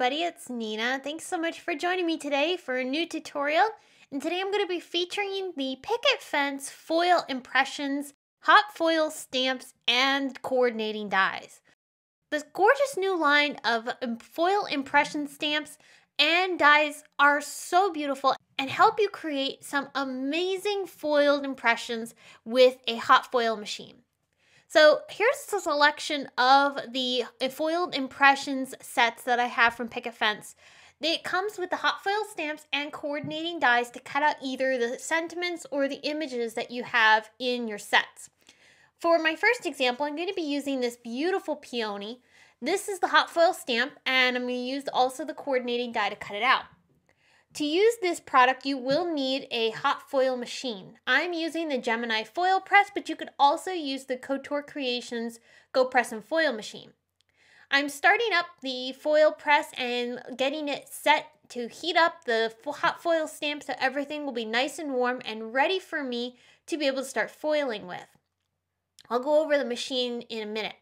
everybody, it's Nina. Thanks so much for joining me today for a new tutorial. And today I'm going to be featuring the Picket Fence Foil Impressions, hot foil stamps, and coordinating dies. This gorgeous new line of foil impression stamps and dies are so beautiful and help you create some amazing foiled impressions with a hot foil machine. So here's a selection of the foiled impressions sets that I have from Picket Fence. It comes with the hot foil stamps and coordinating dies to cut out either the sentiments or the images that you have in your sets. For my first example, I'm going to be using this beautiful peony. This is the hot foil stamp, and I'm going to use also the coordinating die to cut it out. To use this product, you will need a hot foil machine. I'm using the Gemini Foilpress, but you could also use the Couture Creations GoPress and Foil machine. I'm starting up the Foilpress and getting it set to heat up the hot foil stamp so everything will be nice and warm and ready for me to be able to start foiling with. I'll go over the machine in a minute.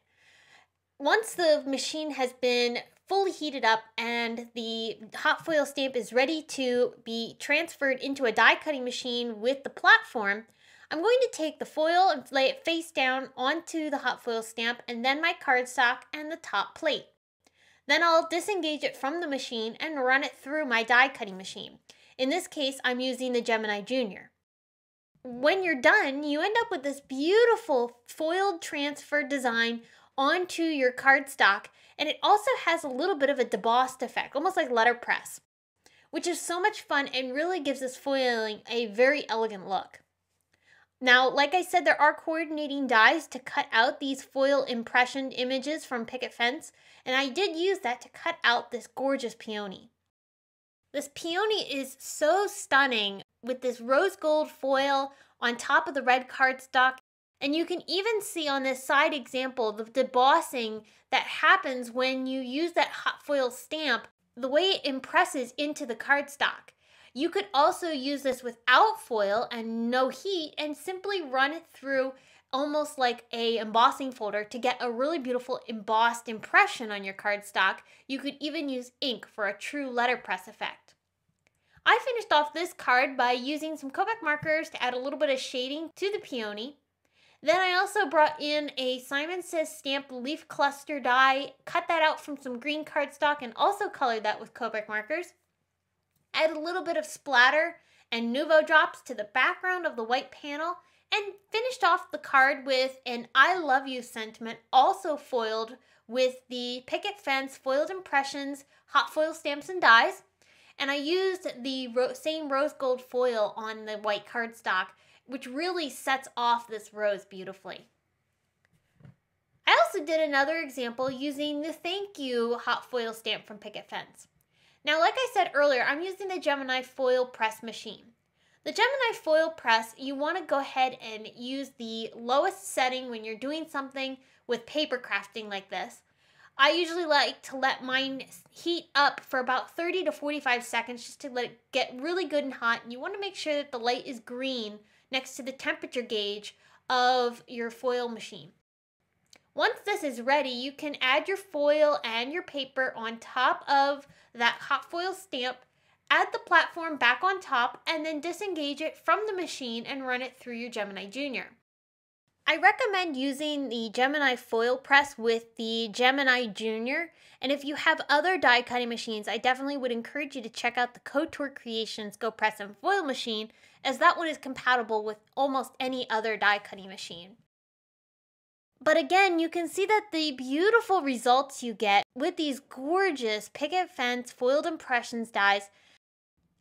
Once the machine has been fully heated up and the hot foil stamp is ready to be transferred into a die cutting machine with the platform, I'm going to take the foil and lay it face down onto the hot foil stamp and then my cardstock and the top plate. Then I'll disengage it from the machine and run it through my die cutting machine. In this case, I'm using the Gemini Junior. When you're done, you end up with this beautiful foiled transfer design onto your cardstock, and it also has a little bit of a debossed effect, almost like letterpress, which is so much fun and really gives this foiling a very elegant look. Now, like I said, there are coordinating dies to cut out these foil impression images from Picket Fence, and I did use that to cut out this gorgeous peony. This peony is so stunning with this rose gold foil on top of the red cardstock. And you can even see on this side example the debossing that happens when you use that hot foil stamp, the way it impresses into the cardstock. You could also use this without foil and no heat and simply run it through almost like a embossing folder to get a really beautiful embossed impression on your cardstock. You could even use ink for a true letterpress effect. I finished off this card by using some Copic markers to add a little bit of shading to the peony. Then I also brought in a Simon Says Stamp leaf cluster die, cut that out from some green cardstock and also colored that with Copic markers. Add a little bit of splatter and Nouveau drops to the background of the white panel and finished off the card with an I love you sentiment, also foiled with the Picket Fence Foiled Impressions hot foil stamps and dies. And I used the same rose gold foil on the white cardstock, which really sets off this rose beautifully. I also did another example using the Thank You hot foil stamp from Picket Fence. Now, like I said earlier, I'm using the Gemini Foilpress machine. The Gemini Foilpress, you want to go ahead and use the lowest setting when you're doing something with paper crafting like this. I usually like to let mine heat up for about 30 to 45 seconds just to let it get really good and hot. And you want to make sure that the light is green next to the temperature gauge of your foil machine. Once this is ready, you can add your foil and your paper on top of that hot foil stamp, add the platform back on top, and then disengage it from the machine and run it through your Gemini Junior. I recommend using the Gemini Foilpress with the Gemini Junior, and if you have other die cutting machines, I definitely would encourage you to check out the Couture Creations GoPress and Foil machine, as that one is compatible with almost any other die cutting machine. But again, you can see that the beautiful results you get with these gorgeous Picket Fence Foiled Impressions dies,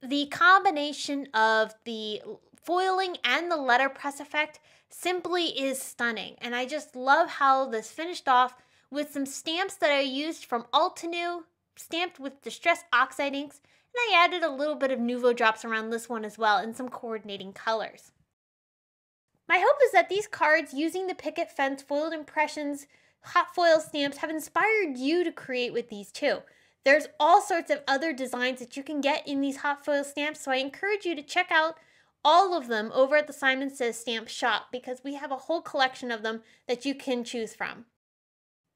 the combination of the foiling and the letterpress effect simply is stunning. And I just love how this finished off with some stamps that I used from Altenew, stamped with Distress Oxide inks, and I added a little bit of Nouveau drops around this one as well in some coordinating colors. My hope is that these cards using the Picket Fence Foiled Impressions hot foil stamps have inspired you to create with these too. There's all sorts of other designs that you can get in these hot foil stamps, so I encourage you to check out all of them over at the Simon Says Stamp shop because we have a whole collection of them that you can choose from.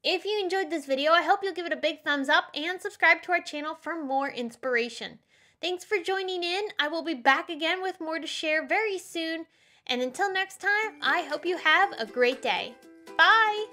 If you enjoyed this video, I hope you'll give it a big thumbs up and subscribe to our channel for more inspiration. Thanks for joining in. I will be back again with more to share very soon. And until next time, I hope you have a great day. Bye!